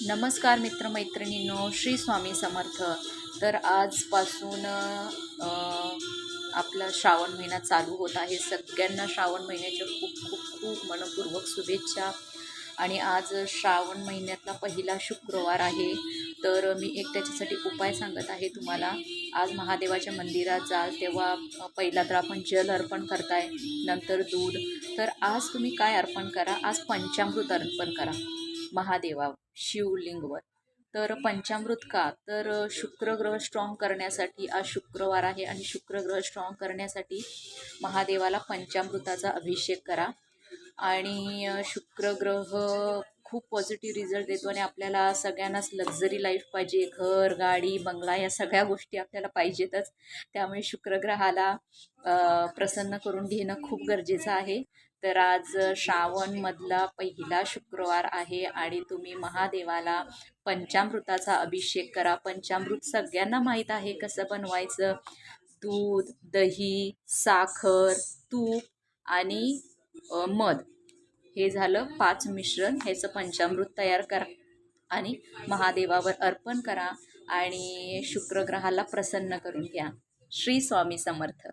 नमस्कार मित्रमैत्रिणींनो, श्री स्वामी समर्थ. तर आजपासून आपला श्रावण महिना चालू होत आहे. सगळ्यांना श्रावण महिन्याच्या खूप खूप खूप मनपूर्वक शुभेच्छा. आणि आज श्रावण महिन्यातला पहिला शुक्रवार आहे. तर मी एक त्याच्यासाठी उपाय सांगत आहे तुम्हाला. आज महादेवाच्या मंदिरात जाल तेव्हा पहिला तर आपण जल अर्पण करताय, नंतर दूध. तर आज तुम्ही काय अर्पण करा, आज पंचामृत अर्पण करा महादेवा शिवलिंगवर. तर पंचामृत का, तर शुक्र ग्रह स्ट्रॉंग करण्यासाठी आज शुक्रवार आहे आणि शुक्र ग्रह स्ट्रॉंग करण्यासाठी महादेवाला पंचामृताचा अभिषेक करा. आणि शुक्र ग्रह खूप पॉझिटिव्ह रिझल्ट देतो आणि आपल्याला सगळ्यांनाच लक्झरी लाईफ पाहिजे, घर गाडी बंगला या सगळ्या गोष्टी आपल्याला पाहिजेतच. त्यामुळे शुक्रग्रहाला प्रसन्न करून घेणं खूप गरजेचं आहे. तर आज श्रावणमधला पहिला शुक्रवार आहे आणि तुम्ही महादेवाला पंचामृताचा अभिषेक करा. पंचामृत सगळ्यांना माहीत आहे कसं बनवायचं. दूध, दही, साखर, तूप आणि मध, हे झालं 5 मिश्रण. ह्याचं पंचामृत तयार करा आणि महादेवावर अर्पण करा आणि शुक्रग्रहाला प्रसन्न करून घ्या. श्री स्वामी समर्थ.